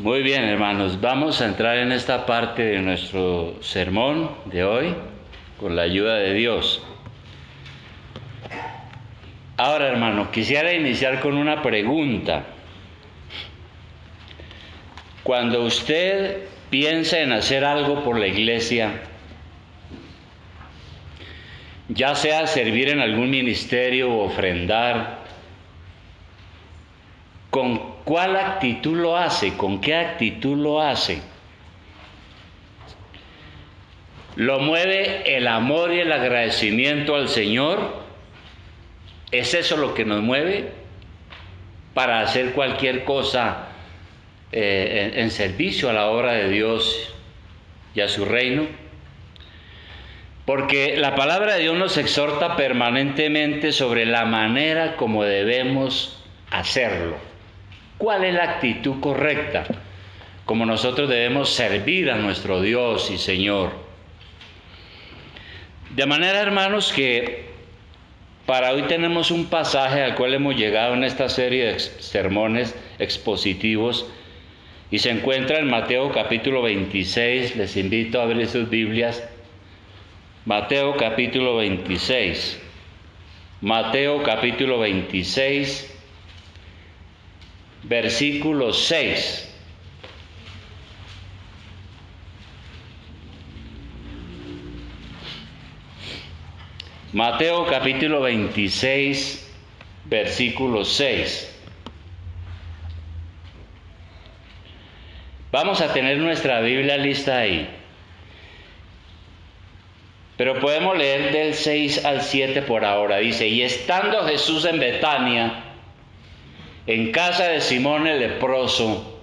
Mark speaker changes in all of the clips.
Speaker 1: Muy bien, hermanos, vamos a entrar en esta parte de nuestro sermón de hoy con la ayuda de Dios. Ahora, hermano, quisiera iniciar con una pregunta. Cuando usted piensa en hacer algo por la iglesia, ya sea servir en algún ministerio o ofrendar, ¿con cuál actitud lo hace? ¿Con qué actitud lo hace? ¿Lo mueve el amor y el agradecimiento al Señor? ¿Es eso lo que nos mueve para hacer cualquier cosa en servicio a la obra de Dios y a su reino? Porque la palabra de Dios nos exhorta permanentemente sobre la manera como debemos hacerlo. ¿Cuál es la actitud correcta? Como nosotros debemos servir a nuestro Dios y Señor. De manera, hermanos, que para hoy tenemos un pasaje al cual hemos llegado en esta serie de sermones expositivos y se encuentra en Mateo capítulo 26. Les invito a abrir sus Biblias. Mateo capítulo 26. Mateo capítulo 26, versículo 6. Mateo capítulo 26, versículo 6. Vamos a tener nuestra Biblia lista ahí. Pero podemos leer del 6 al 7 por ahora. Dice: y estando Jesús en Betania, en casa de Simón el leproso,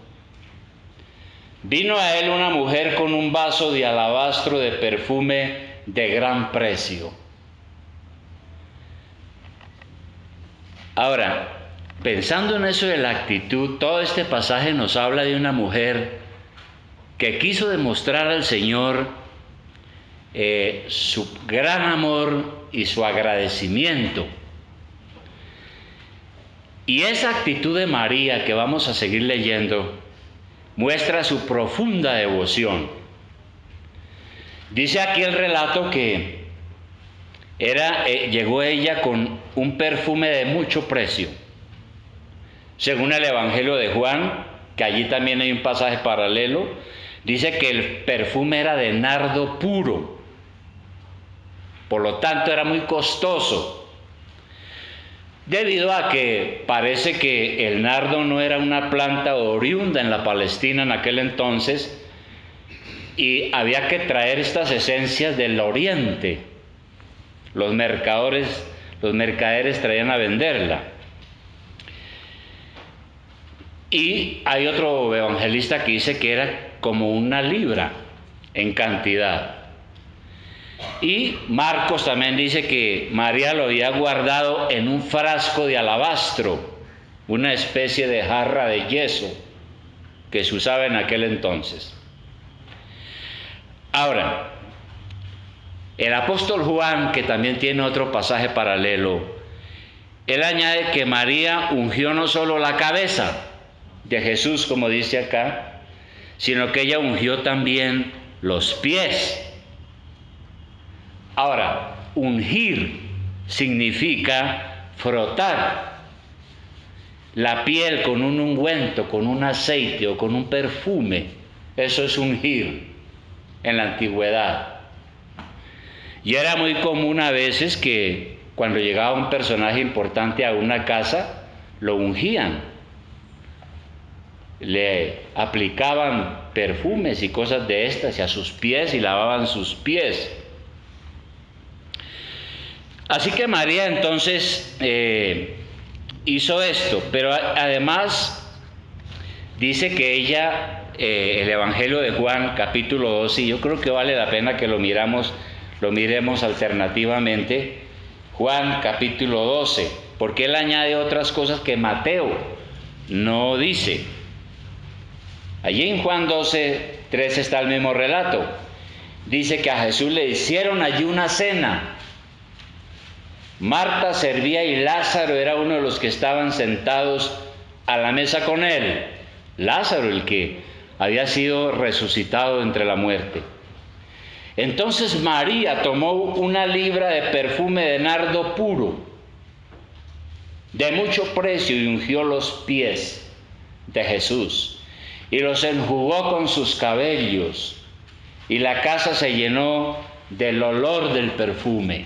Speaker 1: vino a él una mujer con un vaso de alabastro de perfume de gran precio. Ahora, pensando en eso de la actitud, todo este pasaje nos habla de una mujer que quiso demostrar al Señor su gran amor y su agradecimiento. Y esa actitud de María que vamos a seguir leyendo muestra su profunda devoción. Dice aquí el relato que llegó ella con un perfume de mucho precio. Según el Evangelio de Juan, que allí también hay un pasaje paralelo, dice que el perfume era de nardo puro. Por lo tanto, era muy costoso. Debido a que parece que el nardo no era una planta oriunda en la Palestina en aquel entonces, y había que traer estas esencias del oriente. Los mercaderes traían a venderla. Y hay otro evangelista que dice que era como 1 libra en cantidad. Y Marcos también dice que María lo había guardado en un frasco de alabastro, una especie de jarra de yeso que se usaba en aquel entonces. Ahora, el apóstol Juan, que también tiene otro pasaje paralelo, él añade que María ungió no solo la cabeza de Jesús, como dice acá, sino que ella ungió también los pies. Ahora, ungir significa frotar la piel con un ungüento, con un aceite o con un perfume. Eso es ungir en la antigüedad. Y era muy común a veces que cuando llegaba un personaje importante a una casa, lo ungían. Le aplicaban perfumes y cosas de estas y a sus pies y lavaban sus pies. Así que María entonces hizo esto, pero además dice que ella, el Evangelio de Juan capítulo 12, y yo creo que vale la pena que lo miremos alternativamente, Juan capítulo 12, porque él añade otras cosas que Mateo no dice. Allí en Juan 12, 3 está el mismo relato. Dice que a Jesús le hicieron allí una cena. Marta servía y Lázaro era uno de los que estaban sentados a la mesa con él. Lázaro, el que había sido resucitado entre la muerte. Entonces María tomó 1 libra de perfume de nardo puro, de mucho precio, y ungió los pies de Jesús, y los enjugó con sus cabellos, y la casa se llenó del olor del perfume.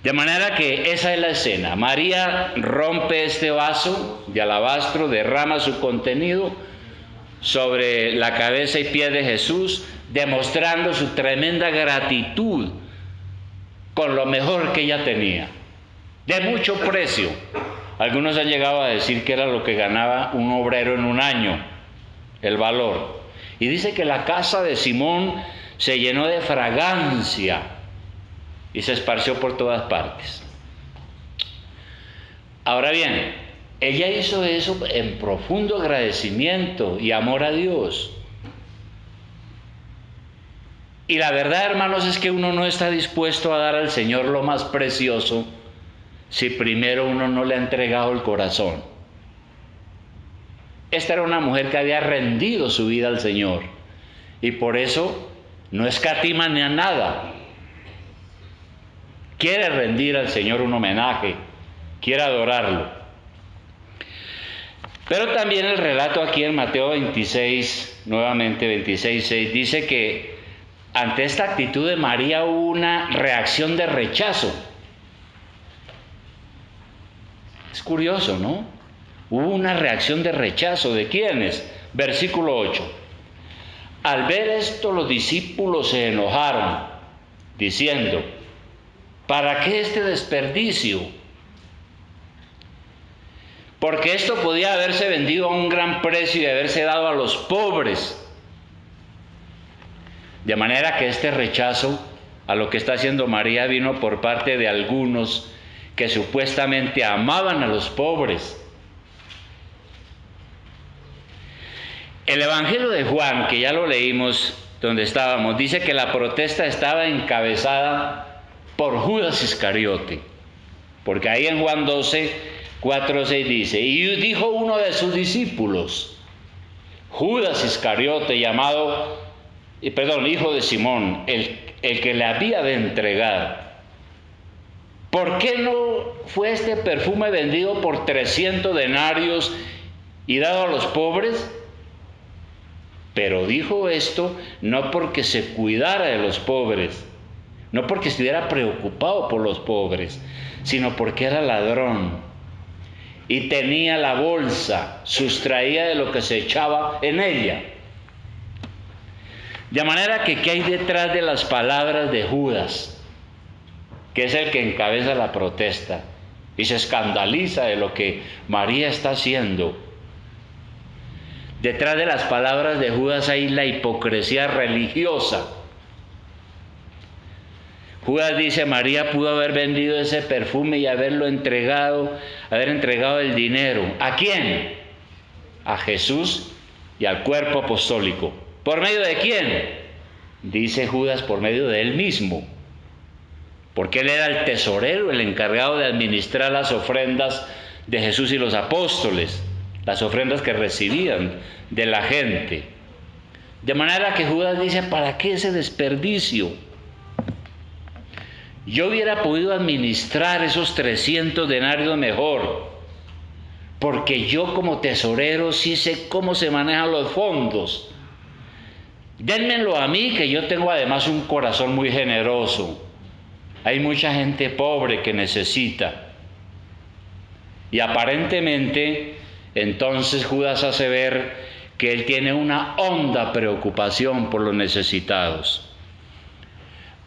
Speaker 1: De manera que esa es la escena. María rompe este vaso de alabastro, derrama su contenido sobre la cabeza y pies de Jesús, demostrando su tremenda gratitud con lo mejor que ella tenía, de mucho precio. Algunos han llegado a decir que era lo que ganaba un obrero en un año, el valor. Y dice que la casa de Simón se llenó de fragancia y se esparció por todas partes. Ahora bien, ella hizo eso en profundo agradecimiento y amor a Dios. Y la verdad, hermanos, es que uno no está dispuesto a dar al Señor lo más precioso si primero uno no le ha entregado el corazón. Esta era una mujer que había rendido su vida al Señor y por eso no escatima ni a nada. Quiere rendir al Señor un homenaje, quiere adorarlo. Pero también el relato aquí en Mateo 26, nuevamente 26:6, dice que ante esta actitud de María hubo una reacción de rechazo. Es curioso, ¿no? Hubo una reacción de rechazo. ¿De quiénes? Versículo 8. Al ver esto, los discípulos se enojaron, diciendo: ¿para qué este desperdicio? Porque esto podía haberse vendido a un gran precio y haberse dado a los pobres. De manera que este rechazo a lo que está haciendo María vino por parte de algunos que supuestamente amaban a los pobres. El Evangelio de Juan, que ya lo leímos donde estábamos, dice que la protesta estaba encabezada por Judas Iscariote. Porque ahí en Juan 12, 4, 6 dice: y dijo uno de sus discípulos, Judas Iscariote, hijo de Simón, el que le había de entregar, ¿por qué no fue este perfume vendido por 300 denarios y dado a los pobres? Pero dijo esto no porque se cuidara de los pobres, no porque estuviera preocupado por los pobres, sino porque era ladrón y tenía la bolsa, sustraía de lo que se echaba en ella. De manera que, ¿qué hay detrás de las palabras de Judas? Que es el que encabeza la protesta y se escandaliza de lo que María está haciendo. Detrás de las palabras de Judas hay la hipocresía religiosa. Judas dice: María pudo haber vendido ese perfume y haber entregado el dinero. ¿A quién? A Jesús y al cuerpo apostólico. ¿Por medio de quién? Dice Judas: por medio de él mismo. Porque él era el tesorero, el encargado de administrar las ofrendas de Jesús y los apóstoles, las ofrendas que recibían de la gente. De manera que Judas dice: ¿para qué ese desperdicio? Yo hubiera podido administrar esos 300 denarios mejor, porque yo como tesorero sí sé cómo se manejan los fondos. Dénmelo a mí, que yo tengo además un corazón muy generoso. Hay mucha gente pobre que necesita. Y aparentemente, entonces Judas hace ver que él tiene una honda preocupación por los necesitados.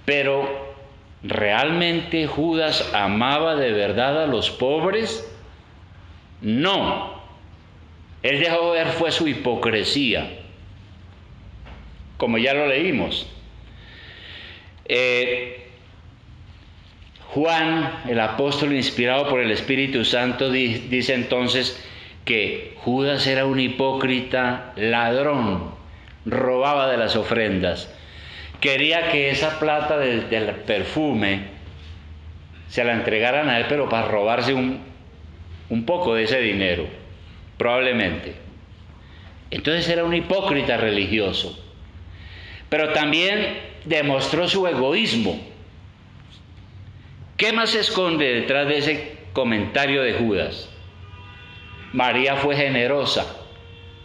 Speaker 1: Pero, ¿realmente Judas amaba de verdad a los pobres? No. Él dejó ver fue su hipocresía, como ya lo leímos. Juan, el apóstol inspirado por el Espíritu Santo, dice entonces que Judas era un hipócrita ladrón, robaba de las ofrendas. Quería que esa plata del perfume se la entregaran a él, pero para robarse un poco de ese dinero. probablemente. Entonces era un hipócrita religioso, pero también demostró su egoísmo. ¿Qué más se esconde detrás de ese comentario de Judas? María fue generosa,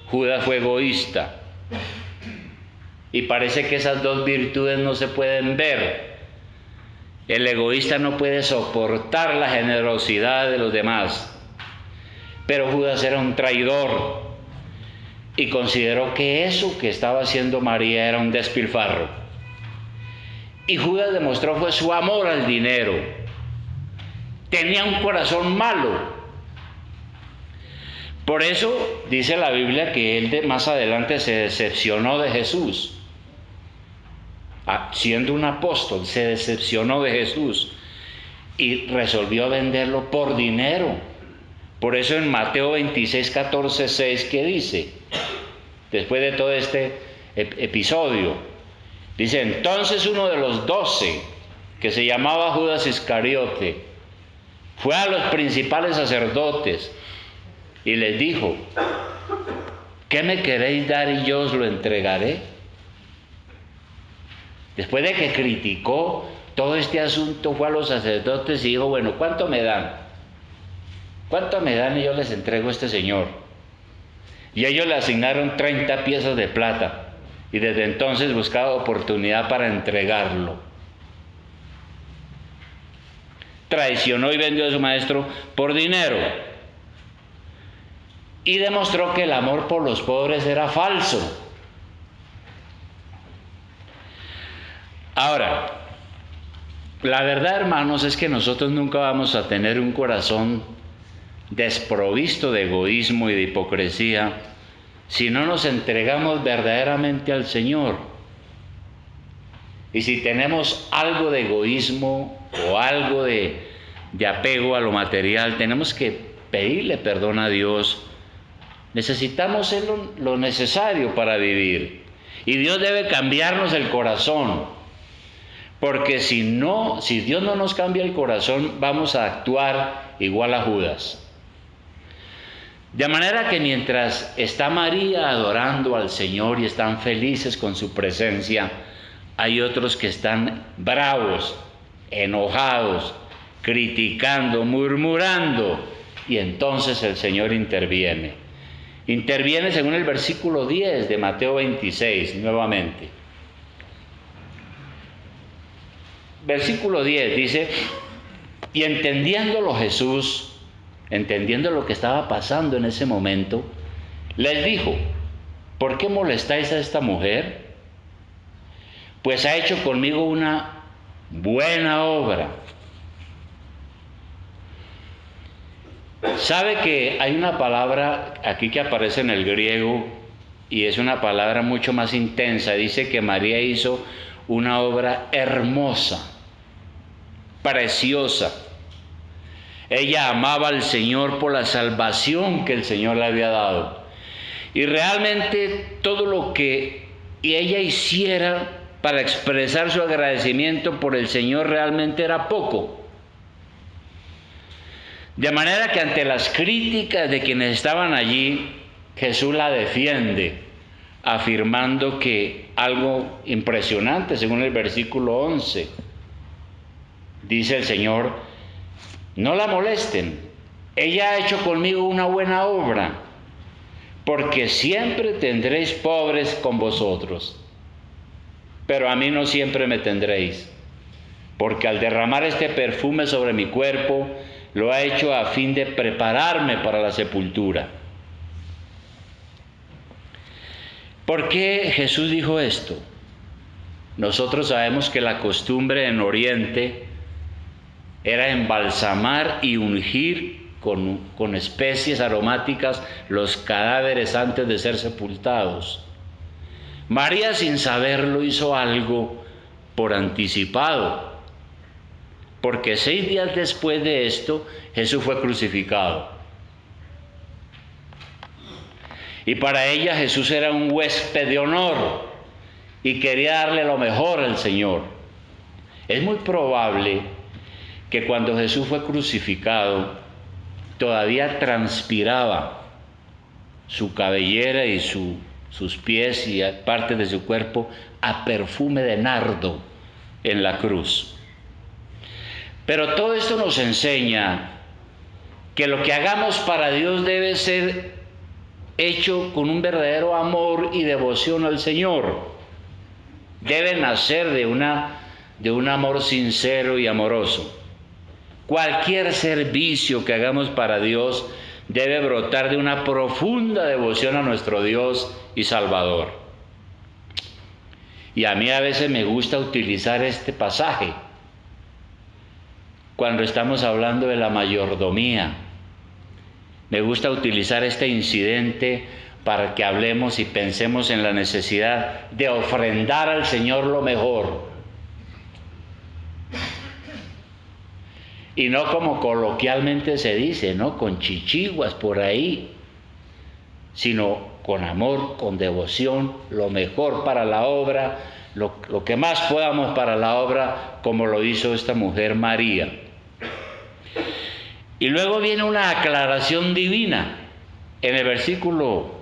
Speaker 1: Judas fue egoísta. Y parece que esas dos virtudes no se pueden ver. El egoísta no puede soportar la generosidad de los demás. Pero Judas era un traidor y consideró que eso que estaba haciendo María era un despilfarro. Y Judas demostró fue su amor al dinero. Tenía un corazón malo. Por eso dice la Biblia que él más adelante se decepcionó de Jesús. Siendo un apóstol, se decepcionó de Jesús y resolvió venderlo por dinero. Por eso en Mateo 26, 14, 6, ¿qué dice? Después de todo este episodio, dice: entonces uno de los 12, que se llamaba Judas Iscariote, fue a los principales sacerdotes y les dijo: ¿qué me queréis dar y yo os lo entregaré? Después de que criticó todo este asunto, fue a los sacerdotes y dijo: bueno, ¿cuánto me dan? ¿Cuánto me dan y yo les entrego a este señor? Y ellos le asignaron 30 piezas de plata y desde entonces buscaba oportunidad para entregarlo. Traicionó y vendió a su maestro por dinero y demostró que el amor por los pobres era falso. Ahora, la verdad, hermanos, es que nosotros nunca vamos a tener un corazón desprovisto de egoísmo y de hipocresía si no nos entregamos verdaderamente al Señor. Y si tenemos algo de egoísmo o algo de apego a lo material, tenemos que pedirle perdón a Dios. Necesitamos lo necesario para vivir. Y Dios debe cambiarnos el corazón. Porque si Dios no nos cambia el corazón, vamos a actuar igual a Judas. De manera que mientras está María adorando al Señor y están felices con su presencia, hay otros que están bravos, enojados, criticando, murmurando, y entonces el Señor interviene. Interviene según el versículo 10 de Mateo 26, nuevamente. Versículo 10 dice: y entendiéndolo Jesús, entendiendo lo que estaba pasando en ese momento, les dijo: ¿por qué molestáis a esta mujer? Pues ha hecho conmigo una buena obra. ¿Sabe que hay una palabra aquí que aparece en el griego y es una palabra mucho más intensa? Dice que María hizo una obra hermosa, preciosa. Ella amaba al Señor por la salvación que el Señor le había dado. Y realmente todo lo que ella hiciera para expresar su agradecimiento por el Señor realmente era poco. De manera que ante las críticas de quienes estaban allí, Jesús la defiende, afirmando que algo impresionante, según el versículo 11, dice el Señor: no la molesten, ella ha hecho conmigo una buena obra, porque siempre tendréis pobres con vosotros, pero a mí no siempre me tendréis, porque al derramar este perfume sobre mi cuerpo, lo ha hecho a fin de prepararme para la sepultura. ¿Por qué Jesús dijo esto? Nosotros sabemos que la costumbre en Oriente era embalsamar y ungir con especies aromáticas los cadáveres antes de ser sepultados. María, sin saberlo, hizo algo por anticipado, porque 6 días después de esto, Jesús fue crucificado. Y para ella Jesús era un huésped de honor y quería darle lo mejor al Señor. Es muy probable que cuando Jesús fue crucificado, todavía transpiraba su cabellera y sus pies y partes de su cuerpo a perfume de nardo en la cruz. Pero todo esto nos enseña que lo que hagamos para Dios debe ser hecho con un verdadero amor y devoción al Señor. Debe nacer de un amor sincero y amoroso. Cualquier servicio que hagamos para Dios debe brotar de una profunda devoción a nuestro Dios y Salvador. Y a mí a veces me gusta utilizar este pasaje cuando estamos hablando de la mayordomía. Me gusta utilizar este incidente para que hablemos y pensemos en la necesidad de ofrendar al Señor lo mejor. Y no como coloquialmente se dice, ¿no? Con chichiguas por ahí, sino con amor, con devoción, lo mejor para la obra, lo que más podamos para la obra, como lo hizo esta mujer María. Y luego viene una aclaración divina en el versículo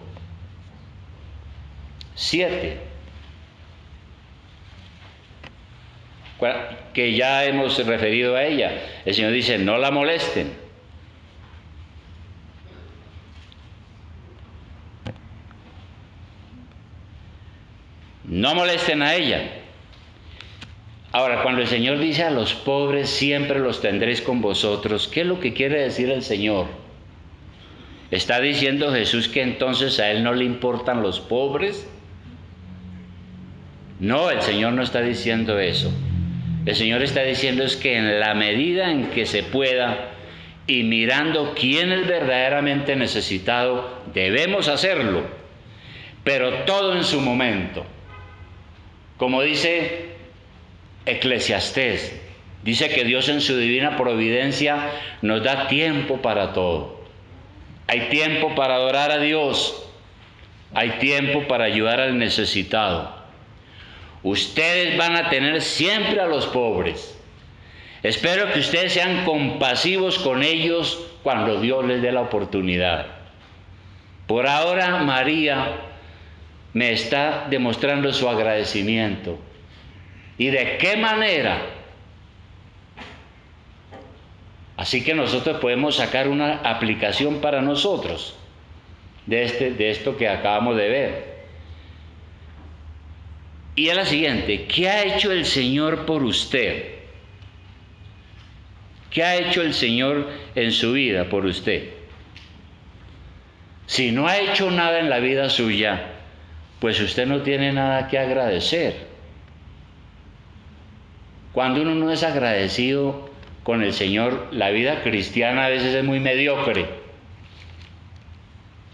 Speaker 1: 7, que ya hemos referido a ella. El Señor dice, no la molesten. No molesten a ella. Ahora, cuando el Señor dice a los pobres, siempre los tendréis con vosotros, ¿qué es lo que quiere decir el Señor? ¿Está diciendo Jesús que entonces a Él no le importan los pobres? No, el Señor no está diciendo eso. El Señor está diciendo es que en la medida en que se pueda y mirando quién es verdaderamente necesitado, debemos hacerlo, pero todo en su momento. Como dice Eclesiastés, dice que Dios en su divina providencia nos da tiempo para todo. Hay tiempo para adorar a Dios, hay tiempo para ayudar al necesitado. Ustedes van a tener siempre a los pobres. Espero que ustedes sean compasivos con ellos cuando Dios les dé la oportunidad. Por ahora, María me está demostrando su agradecimiento. ¿Y de qué manera? Así que nosotros podemos sacar una aplicación para nosotros de esto que acabamos de ver. Y es la siguiente: ¿qué ha hecho el Señor por usted? ¿Qué ha hecho el Señor en su vida por usted? Si no ha hecho nada en la vida suya, pues usted no tiene nada que agradecer. Cuando uno no es agradecido con el Señor, la vida cristiana a veces es muy mediocre,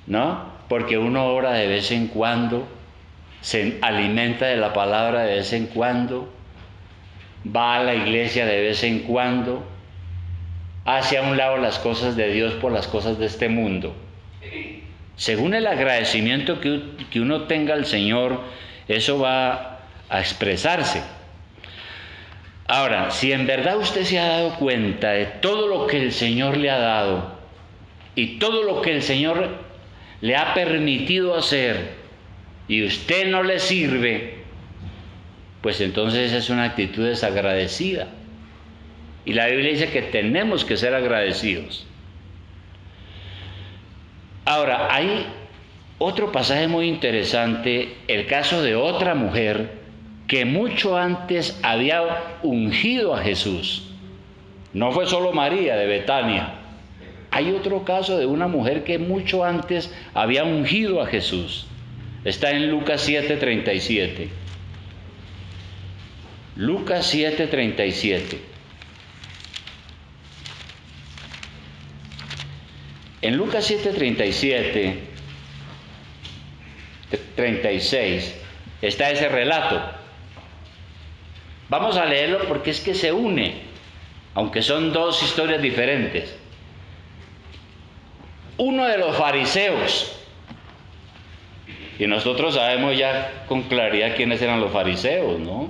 Speaker 1: ¿no? Porque uno ora de vez en cuando, se alimenta de la palabra de vez en cuando, va a la iglesia de vez en cuando, hace a un lado las cosas de Dios por las cosas de este mundo. Según el agradecimiento que uno tenga al Señor, eso va a expresarse. Ahora, si en verdad usted se ha dado cuenta de todo lo que el Señor le ha dado y todo lo que el Señor le ha permitido hacer y usted no le sirve, pues entonces es una actitud desagradecida. Y la Biblia dice que tenemos que ser agradecidos. Ahora, hay otro pasaje muy interesante, el caso de otra mujer que mucho antes había ungido a Jesús. No fue solo María de Betania. Hay otro caso de una mujer que mucho antes había ungido a Jesús. Está en Lucas 7:37. Lucas 7:37. En Lucas 7:37, 36, está ese relato. Vamos a leerlo porque es que se une, aunque son dos historias diferentes. Uno de los fariseos, y nosotros sabemos ya con claridad quiénes eran los fariseos, ¿no?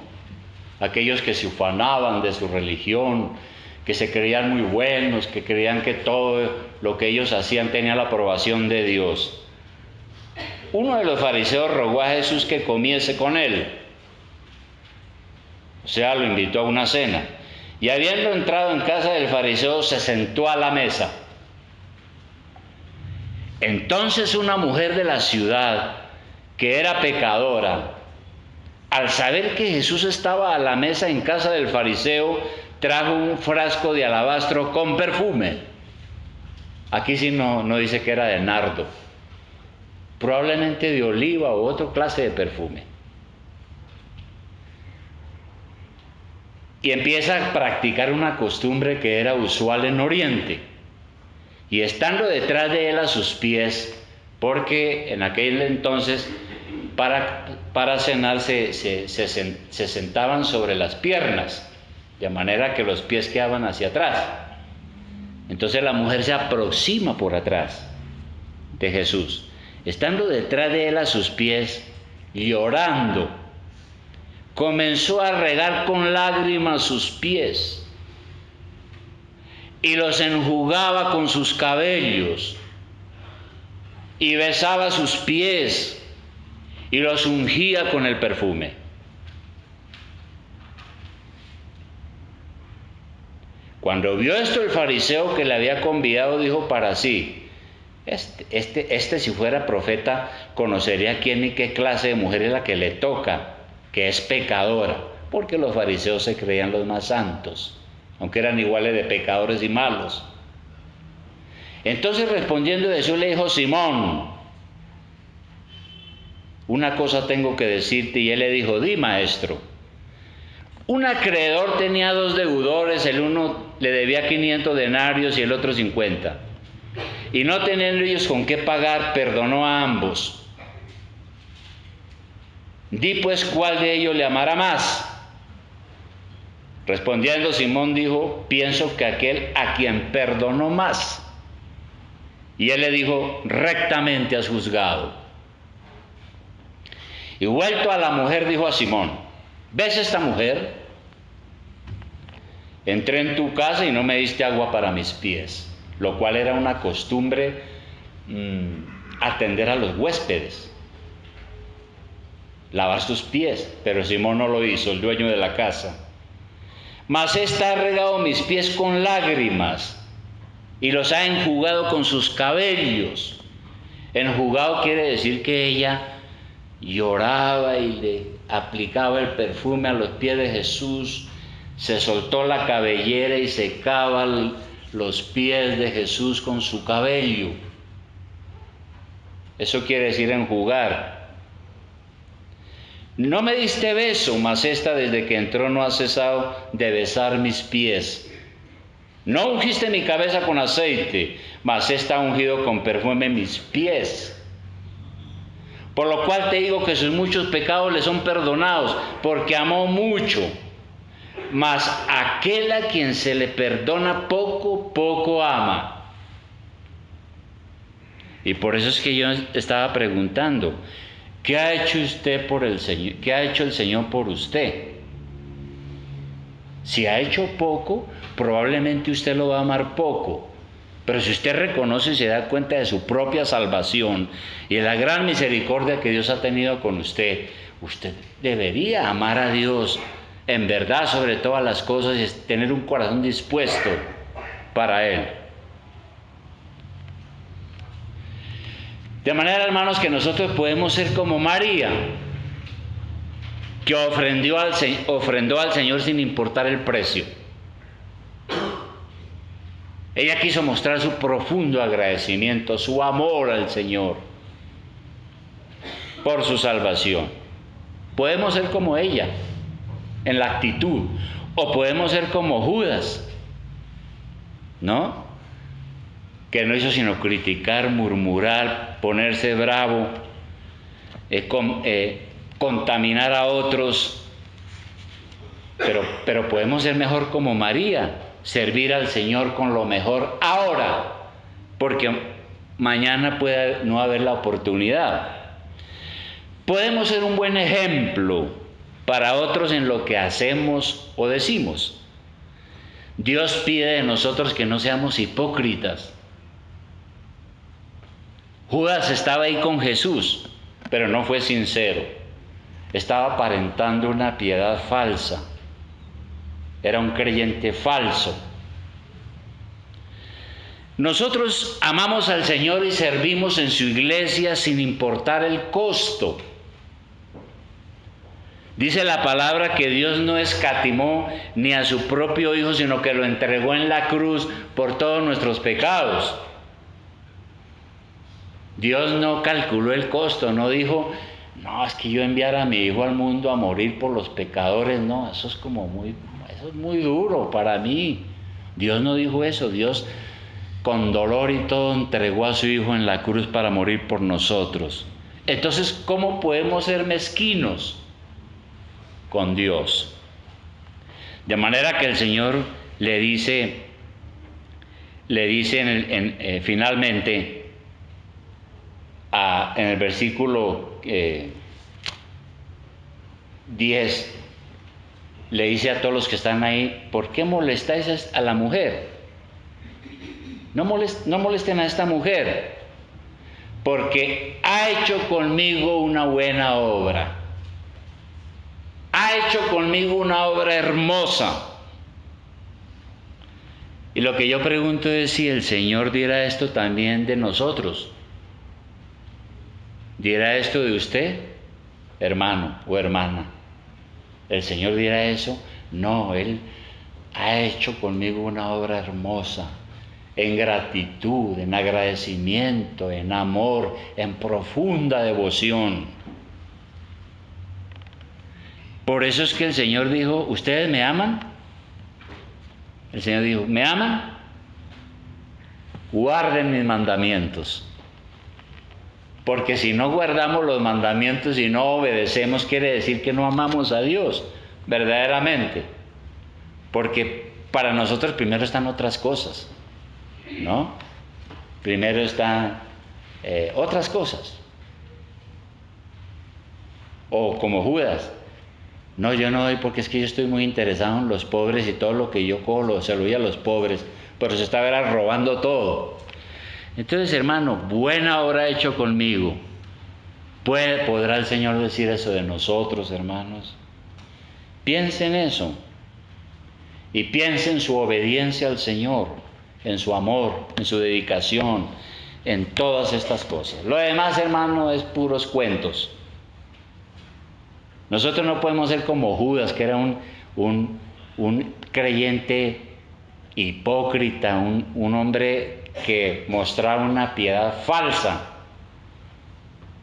Speaker 1: Aquellos que se ufanaban de su religión, que se creían muy buenos, que creían que todo lo que ellos hacían tenía la aprobación de Dios. uno de los fariseos rogó a Jesús que comiese con él. O sea, lo invitó a una cena. Y habiendo entrado en casa del fariseo, se sentó a la mesa. Entonces una mujer de la ciudad, que era pecadora, al saber que Jesús estaba a la mesa en casa del fariseo, trajo un frasco de alabastro con perfume. Aquí sí no dice que era de nardo, probablemente de oliva o otra clase de perfume. Y empieza a practicar una costumbre que era usual en Oriente. Y estando detrás de él a sus pies, porque en aquel entonces para cenar se sentaban sobre las piernas, de manera que los pies quedaban hacia atrás. Entonces la mujer se aproxima por atrás de Jesús, estando detrás de él a sus pies, llorando, comenzó a regar con lágrimas sus pies y los enjugaba con sus cabellos y besaba sus pies y los ungía con el perfume. Cuando vio esto el fariseo que le había convidado, dijo para sí: este si fuera profeta conocería quién y qué clase de mujer es la que le toca, que es pecadora, porque los fariseos se creían los más santos, aunque eran iguales de pecadores y malos. Entonces respondiendo Jesús le dijo: Simón, una cosa tengo que decirte. Y él le dijo: di, maestro. Un acreedor tenía 2 deudores, el uno le debía 500 denarios y el otro 50. Y no teniendo ellos con qué pagar, perdonó a ambos. Di pues cuál de ellos le amará más. Respondiendo Simón dijo: pienso que aquel a quien perdonó más. Y él le dijo: rectamente has juzgado. Y vuelto a la mujer dijo a Simón: ¿ves esta mujer? Entré en tu casa y no me diste agua para mis pies, lo cual era una costumbre atender a los huéspedes, lavar sus pies, pero Simón no lo hizo, el dueño de la casa. Mas ésta ha regado mis pies con lágrimas y los ha enjugado con sus cabellos. Enjugado quiere decir que ella lloraba y le aplicaba el perfume a los pies de Jesús, se soltó la cabellera y secaba los pies de Jesús con su cabello. Eso quiere decir enjugar. No me diste beso, mas esta desde que entró no ha cesado de besar mis pies. No ungiste mi cabeza con aceite, mas esta ha ungido con perfume mis pies. Por lo cual te digo que sus muchos pecados le son perdonados, porque amó mucho. Mas aquel a quien se le perdona poco, poco ama. Y por eso es que yo estaba preguntando: ¿qué ha hecho usted por el Señor? ¿Qué ha hecho el Señor por usted? Si ha hecho poco, probablemente usted lo va a amar poco. Pero si usted reconoce y se da cuenta de su propia salvación y de la gran misericordia que Dios ha tenido con usted, usted debería amar a Dios en verdad sobre todas las cosas y tener un corazón dispuesto para Él. De manera, hermanos, que nosotros podemos ser como María, que ofrendó al Señor sin importar el precio. Ella quiso mostrar su profundo agradecimiento, su amor al Señor por su salvación. Podemos ser como ella en la actitud, o podemos ser como Judas, ¿no? Que no hizo sino criticar, murmurar, ponerse bravo, contaminar a otros. Pero podemos ser mejor como María, servir al Señor con lo mejor ahora, porque mañana puede no haber la oportunidad. Podemos ser un buen ejemplo para otros en lo que hacemos o decimos. Dios pide de nosotros que no seamos hipócritas. Judas estaba ahí con Jesús, pero no fue sincero. Estaba aparentando una piedad falsa. Era un creyente falso. Nosotros amamos al Señor y servimos en su iglesia sin importar el costo. Dice la palabra que Dios no escatimó ni a su propio Hijo, sino que lo entregó en la cruz por todos nuestros pecados. Dios no calculó el costo, no dijo, no, es que yo enviar a mi Hijo al mundo a morir por los pecadores, no, eso es muy duro para mí. Dios no dijo eso, Dios con dolor y todo entregó a su Hijo en la cruz para morir por nosotros. Entonces, ¿cómo podemos ser mezquinos con Dios? De manera que el Señor le dice finalmente en el versículo 10, le dice a todos los que están ahí, ¿por qué molestáis a la mujer? No molesten a esta mujer, porque ha hecho conmigo una buena obra. Ha hecho conmigo una obra hermosa. Y lo que yo pregunto es si el Señor dirá esto también de nosotros. ¿Dirá esto de usted, hermano o hermana? ¿El Señor dirá eso? No, Él ha hecho conmigo una obra hermosa, en gratitud, en agradecimiento, en amor, en profunda devoción. Por eso es que el Señor dijo, ¿ustedes me aman? El Señor dijo, ¿me aman? Guarden mis mandamientos. Porque si no guardamos los mandamientos y no obedecemos, quiere decir que no amamos a Dios verdaderamente. Porque para nosotros primero están otras cosas, ¿no? Primero están otras cosas. O como Judas, no, yo no doy porque es que yo estoy muy interesado en los pobres y todo lo que yo cojo se lo doy a los pobres, pero se estaba robando todo. Entonces, hermano, buena obra ha hecho conmigo. ¿Podrá el Señor decir eso de nosotros, hermanos? Piensen eso. Y piensen en su obediencia al Señor, en su amor, en su dedicación, en todas estas cosas. Lo demás, hermano, es puros cuentos. Nosotros no podemos ser como Judas, que era un creyente hipócrita, un hombre que mostraba una piedad falsa.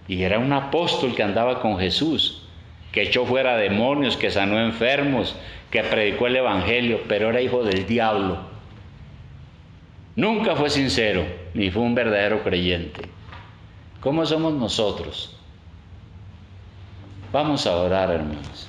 Speaker 1: Y era un apóstol que andaba con Jesús, que echó fuera demonios, que sanó enfermos, que predicó el evangelio, pero era hijo del diablo. Nunca fue sincero, ni fue un verdadero creyente. ¿Cómo somos nosotros? Vamos a orar, hermanos.